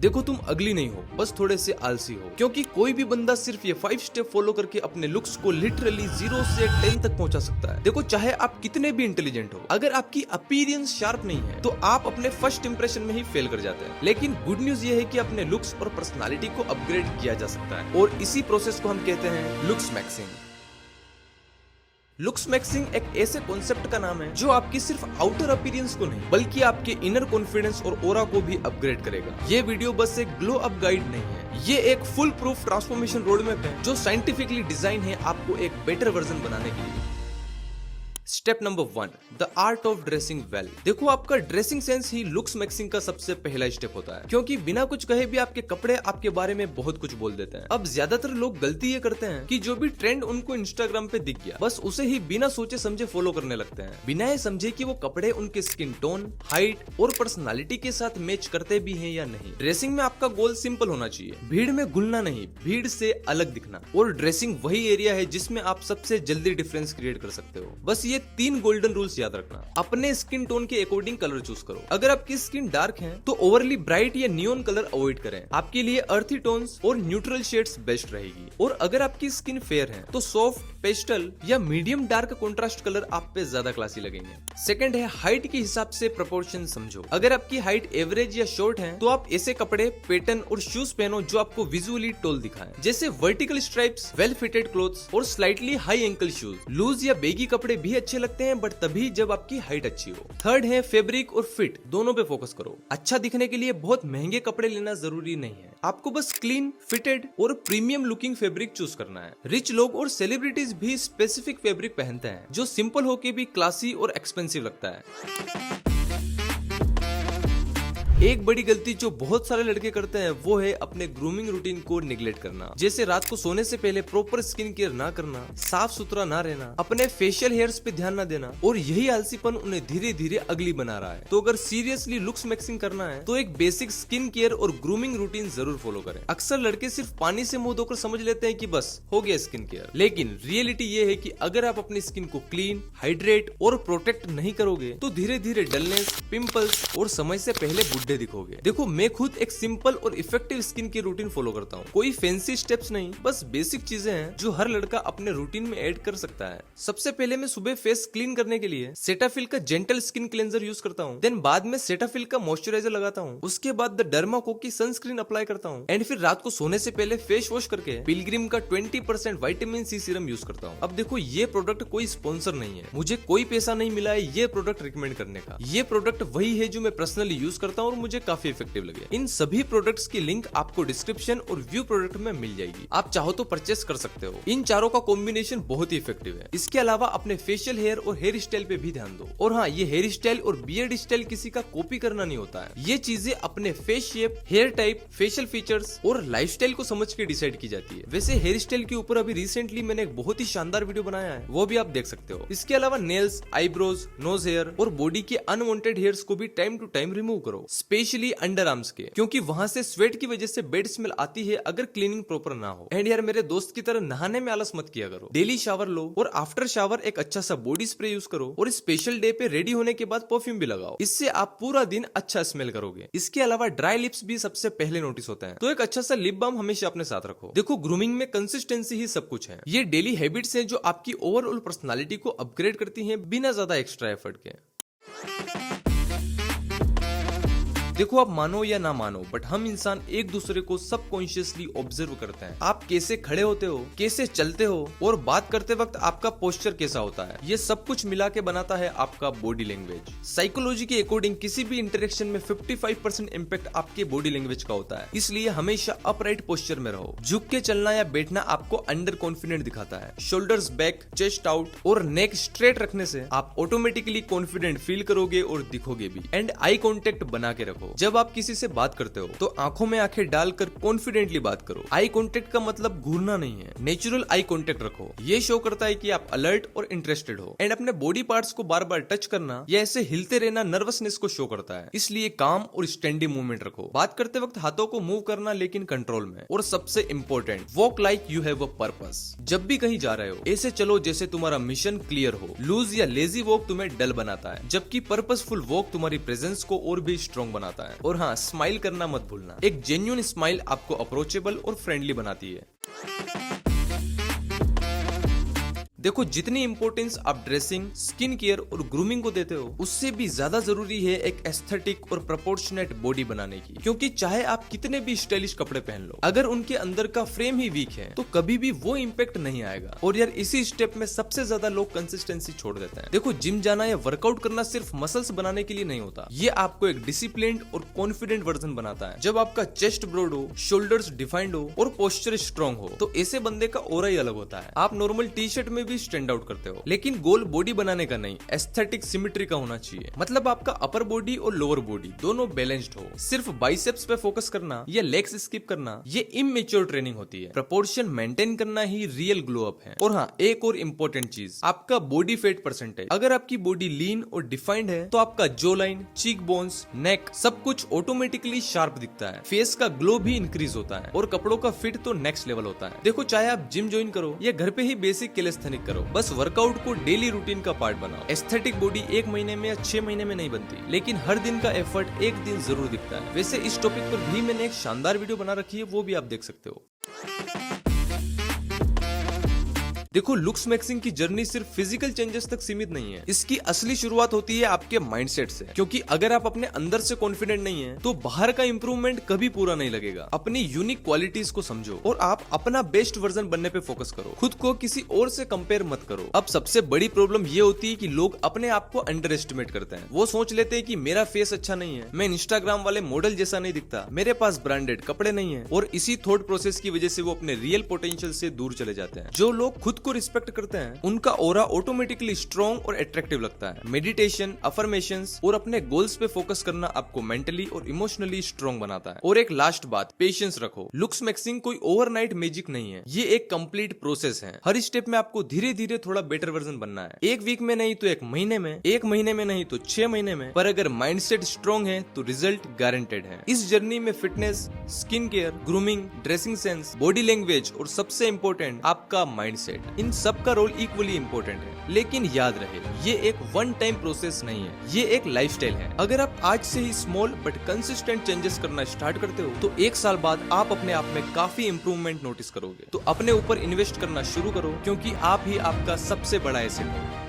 देखो तुम अगली नहीं हो, बस थोड़े से आलसी हो। क्योंकि कोई भी बंदा सिर्फ ये 5 स्टेप फॉलो करके अपने लुक्स को लिटरली 0 से 10 तक पहुंचा सकता है। देखो चाहे आप कितने भी इंटेलिजेंट हो, अगर आपकी अपीयरेंस शार्प नहीं है तो आप अपने फर्स्ट इंप्रेशन में ही फेल कर जाते हैं। लेकिन गुड न्यूज ये है कि अपने लुक्स और पर्सनालिटी को अपग्रेड किया जा सकता है, और इसी प्रोसेस को हम कहते हैं लुक्स मैक्सिंग। लुक्स मैक्सिंग एक ऐसे कॉन्सेप्ट का नाम है जो आपकी सिर्फ आउटर अपीयरेंस को नहीं बल्कि आपके इनर कॉन्फिडेंस और ऑरा को भी अपग्रेड करेगा। ये वीडियो बस एक ग्लो अप गाइड नहीं है, ये एक full proof transformation road map है जो साइंटिफिकली डिजाइन है आपको एक बेटर वर्जन बनाने के लिए। Step number 1, the art of dressing well. देखो आपका dressing sense he looks maxing का सबसे पहला स्टेप होता है, क्योंकि बिना कुछ कहे भी आपके कपड़े आपके बारे में बहुत कुछ बोल देते हैं। अब ज्यादातर लोग गलती ये करते हैं कि जो भी ट्रेंड उनको इंस्टाग्राम पे दिख गया बस उसे ही बिना सोचे समझे फॉलो करने लगते हैं, बिना ये समझे कि वो कपड़े उनके स्किन टोन, हाइट और पर्सनालिटी के साथ मैच करते भी हैं या नहीं। ड्रेसिंग में आपका गोल सिंपल होना चाहिए, भीड़ में घुलना नहीं, भीड़ से अलग दिखना। और ड्रेसिंग वही एरिया है जिसमें आप सबसे जल्दी डिफरेंस क्रिएट कर सकते हो। बस ये 3 गोल्डन रूल्स याद रखना। अपने स्किन टोन के अकॉर्डिंग कलर चूज करो। अगर आपकी स्किन डार्क है तो ओवरली ब्राइट या नियॉन कलर अवॉइड करें, आपके लिए अर्थी टोन्स और न्यूट्रल शेड्स बेस्ट रहेगी। और अगर आपकी स्किन फेयर है तो सॉफ्ट, पेस्टल या मीडियम डार्क कंट्रास्ट कलर आप पे ज्यादा क्लासी लगेंगे। सेकंड है हाइट के हिसाब से प्रोपोर्शन समझो। अगर आपकी हाइट एवरेज या शॉर्ट है तो आप ऐसे कपड़े, पैटर्न और शूज पहनो जो आपको विजुअली टॉल दिखाएं, जैसे vertical stripes, well fitted clothes और slightly high ankle shoes. Loose या बेगी कपड़े भी अच्छे लगते हैं बट तभी जब आपकी हाइट अच्छी हो। थर्ड है फैब्रिक और फिट, दोनों पे फोकस करो। अच्छा दिखने के लिए बहुत महंगे कपड़े लेना जरूरी नहीं है, आपको बस क्लीन, फिटेड और प्रीमियम लुकिंग फैब्रिक चूज करना है। रिच लोग और सेलिब्रिटीज भी स्पेसिफिक फैब्रिक पहनते हैं जो सिंपल होके भी क्लासी और एक्सपेंसिव लगता है। एक बड़ी गलती जो बहुत सारे लड़के करते हैं वो है अपने ग्रूमिंग रूटीन को निगलेक्ट करना, जैसे रात को सोने से पहले प्रॉपर स्किन केयर ना करना, साफ सुथरा ना रहना, अपने फेशियल हेयर्स पे ध्यान ना देना, और यही आलसीपन उन्हें धीरे धीरे अगली बना रहा है। तो अगर सीरियसली लुक्स मैक्सिंग करना है तो एक बेसिक स्किन केयर और ग्रूमिंग रूटीन जरूर फॉलो करें। अक्सर लड़के सिर्फ पानी से मुंह धोकर समझ लेते हैं कि बस हो गया स्किन केयर, लेकिन रियलिटी ये है कि अगर आप अपनी स्किन को क्लीन, हाइड्रेट और प्रोटेक्ट नहीं करोगे तो धीरे धीरे डलनेस, पिंपल्स और समय से पहले बुढ़े दिखोगे। देखो मैं खुद एक सिंपल और इफेक्टिव स्किन की रूटीन फॉलो करता हूँ। कोई फैंसी स्टेप्स नहीं, बस बेसिक चीजें हैं जो हर लड़का अपने रूटीन में ऐड कर सकता है। सबसे पहले मैं सुबह फेस क्लीन करने के लिए सेटाफिल का जेंटल स्किन क्लेंजर यूज करता हूँ, देन बाद में सेटाफिल का मॉइस्चराइजर लगाता हूँ, उसके बाद द डर्माको की सनस्क्रीन अप्लाई करता हूँ, एंड फिर रात को सोने से पहले फेस वॉश करके पिलग्रिम का 20% विटामिन सी सीरम यूज करता हूँ। अब देखो ये प्रोडक्ट कोई स्पॉन्सर नहीं है, मुझे कोई पैसा नहीं मिला है ये प्रोडक्ट रिकमेंड करने का। ये प्रोडक्ट वही है जो मैं पर्सनली यूज करता हूँ और मुझे काफी इफेक्टिव लगे। इन सभी प्रोडक्ट्स की लिंक आपको डिस्क्रिप्शन और व्यू प्रोडक्ट में मिल जाएगी, आप चाहो तो परचेस कर सकते हो। इन चारों का कॉम्बिनेशन बहुत ही इफेक्टिव है। इसके अलावा अपने फेशियल हेयर और हेयर स्टाइल पे भी ध्यान दो। और हाँ, ये हेयर स्टाइल और बियर्ड स्टाइल किसी का कॉपी करना नहीं होता है, ये चीजें अपने face shape, hair type, facial features और लाइफस्टाइल को समझ के डिसाइड की जाती है। वैसे हेयर स्टाइल के ऊपर अभी रिसेंटली मैंने एक बहुत ही शानदार वीडियो बनाया है, वो भी आप देख सकते हो। इसके अलावा नेल्स, आईब्रोज, नोज हेयर और बॉडी के अनवांटेड हेयर्स को भी टाइम टू टाइम रिमूव करो, स्पेशली अंडर आर्म्स के, क्योंकि वहां से स्वेट की वजह से बैड स्मेल आती है अगर क्लीनिंग प्रॉपर ना हो। एंड यार मेरे दोस्त की तरह नहाने में आलस मत किया करो, डेली शावर लो और आफ्टर शावर एक अच्छा सा बॉडी स्प्रे यूज करो, और स्पेशल डे पे रेडी होने के बाद परफ्यूम भी लगाओ, इससे आप पूरा दिन अच्छा स्मेल करोगे। इसके अलावा ड्राई लिप्स भी सबसे पहले नोटिस होता है, तो एक अच्छा सा लिप बाम हमेशा अपने साथ रखो। देखो ग्रूमिंग में कंसिस्टेंसी ही सब कुछ है, ये डेली हैबिट्स हैं जो आपकी ओवरऑल पर्सनालिटी को अपग्रेड करती हैं बिना ज्यादा एक्स्ट्रा एफर्ट के। देखो आप मानो या ना मानो बट हम इंसान एक दूसरे को सबकॉन्शियसली ऑब्जर्व करते हैं। आप कैसे खड़े होते हो, कैसे चलते हो और बात करते वक्त आपका पोस्चर कैसा होता है, ये सब कुछ मिला के बनाता है आपका बॉडी लैंग्वेज। साइकोलॉजी के अकॉर्डिंग किसी भी इंटरेक्शन में 55% इम्पैक्ट आपके बॉडी लैंग्वेज का होता है, इसलिए हमेशा अपराइट पोस्चर में रहो। झुक के चलना या बैठना आपको अंडर कॉन्फिडेंट दिखाता है। शोल्डर्स बैक, चेस्ट आउट और नेक स्ट्रेट रखने से आप ऑटोमेटिकली कॉन्फिडेंट फील करोगे और दिखोगे भी। एंड आई कॉन्टेक्ट बना के रखो, जब आप किसी से बात करते हो तो आंखों में आंखें डालकर कॉन्फिडेंटली बात करो। आई कांटेक्ट का मतलब घूरना नहीं है, नेचुरल आई कांटेक्ट रखो, ये शो करता है कि आप अलर्ट और इंटरेस्टेड हो। एंड अपने बॉडी पार्ट्स को बार बार टच करना या ऐसे हिलते रहना नर्वसनेस को शो करता है, इसलिए काम और स्टैंडी मूवमेंट रखो। बात करते वक्त हाथों को मूव करना लेकिन कंट्रोल में। और सबसे important, walk like you have a purpose. जब भी कहीं जा रहे हो ऐसे चलो जैसे तुम्हारा मिशन क्लियर हो। लूज या लेजी वॉक तुम्हें डल बनाता है, जबकि पर्पसफुल वॉक तुम्हारी प्रेजेंस को और भी स्ट्रॉन्ग बनाता है। बनाता है। और हाँ, स्माइल करना मत भूलना। एक जेन्युइन स्माइल आपको अप्रोचेबल और फ्रेंडली बनाती है। देखो, जितनी इंपॉर्टेंस आप ड्रेसिंग, स्किन केयर और ग्रूमिंग को देते हो, उससे भी ज्यादा जरूरी है एक एस्थेटिक और प्रोपोर्शनेट बॉडी बनाने की। क्योंकि चाहे आप कितने भी स्टाइलिश कपड़े पहन लो, अगर उनके अंदर का फ्रेम ही वीक है तो कभी भी वो इम्पैक्ट नहीं आएगा। और यार, इसी स्टेप में सबसे ज्यादा लोग कंसिस्टेंसी छोड़ देते हैं। देखो, जिम जाना या वर्कआउट करना सिर्फ मसल्स बनाने के लिए नहीं होता, ये आपको एक डिसिप्लिन्ड और कॉन्फिडेंट वर्जन बनाता है। जब आपका चेस्ट ब्रॉड हो, शोल्डर्स डिफाइंड हो और पोस्चर स्ट्रॉन्ग हो, तो ऐसे बंदे का ऑरा ही अलग होता है। आप नॉर्मल टी शर्ट में भी स्टैंड आउट करते हो। लेकिन गोल बॉडी बनाने का नहीं, एस्थेटिक सिमेट्री का होना चाहिए। मतलब आपका अपर बॉडी और लोअर बॉडी दोनों बैलेंस्ड हो। सिर्फ बाइसेप्स पे फोकस करना या लेग्स स्किप करना, ये इमेच्योर ट्रेनिंग होती है। प्रोपोर्शन मेंटेन करना ही रियल ग्लो अप है। और हाँ, एक और इम्पोर्टेंट चीज, आपका बॉडी फेट परसेंटेज। अगर आपकी बॉडी लीन और डिफाइंड है तो आपका जो लाइन, चीक बोन्स, नेक, सब कुछ ऑटोमेटिकली शार्प दिखता है। फेस का ग्लो भी इंक्रीज होता है और कपड़ों का फिट तो नेक्स्ट लेवल होता है। देखो, चाहे आप जिम ज्वाइन करो या घर पे ही बेसिक कैलिस्थेनिक करो, बस वर्कआउट को डेली रूटीन का पार्ट बनाओ। एस्थेटिक बॉडी 1 महीने में या 6 महीने में नहीं बनती, लेकिन हर दिन का एफर्ट एक दिन जरूर दिखता है। वैसे इस टॉपिक पर भी मैंने एक शानदार वीडियो बना रखी है, वो भी आप देख सकते हो। देखो, लुक्स मैक्सिंग की जर्नी सिर्फ फिजिकल चेंजेस तक सीमित नहीं है। इसकी असली शुरुआत होती है आपके माइंडसेट से। क्योंकि अगर आप अपने अंदर से कॉन्फिडेंट नहीं है तो बाहर का इंप्रूवमेंट कभी पूरा नहीं लगेगा। अपनी यूनिक क्वालिटीज को समझो और आप अपना बेस्ट वर्जन बनने पे फोकस करो। खुद को किसी और से कंपेयर मत करो। अब सबसे बड़ी प्रॉब्लम ये होती है कि लोग अपने आप को अंडर एस्टिमेट करते हैं। वो सोच लेते हैं कि मेरा फेस अच्छा नहीं है, मैं इंस्टाग्राम वाले मॉडल जैसा नहीं दिखता, मेरे पास ब्रांडेड कपड़े नहीं है। और इसी थॉट प्रोसेस की वजह से वो अपने रियल पोटेंशियल से दूर चले जाते हैं। जो लोग खुद को रिस्पेक्ट करते हैं, उनका ऑरा ऑटोमेटिकली स्ट्रॉन्ग और अट्रैक्टिव लगता है। मेडिटेशन, अफर्मेशंस और अपने गोल्स पे फोकस करना आपको मेंटली और इमोशनली स्ट्रॉन्ग बनाता है। और एक लास्ट बात, पेशेंस रखो। लुक्स मैक्सिंग कोई ओवरनाइट मैजिक नहीं है, ये एक कंप्लीट प्रोसेस है। हर स्टेप में आपको धीरे धीरे थोड़ा बेटर वर्जन बनना है। 1 वीक में नहीं तो 1 महीने में, 1 महीने में नहीं तो 6 महीने में। पर अगर माइंडसेट स्ट्रॉन्ग है तो रिजल्ट गारंटेड है। इस जर्नी में fitness, skin care, grooming, dressing sense, body language और सबसे इंपॉर्टेंट आपका माइंडसेट, इन सब का रोल इक्वली इंपॉर्टेंट है। लेकिन याद रहे, ये एक वन टाइम प्रोसेस नहीं है, ये एक लाइफस्टाइल है। अगर आप आज से ही स्मॉल बट कंसिस्टेंट चेंजेस करना स्टार्ट करते हो तो 1 साल बाद आप अपने आप में काफी इंप्रूवमेंट नोटिस करोगे। तो अपने ऊपर इन्वेस्ट करना शुरू करो, क्योंकि आप ही आपका सबसे बड़ा एसेट हो।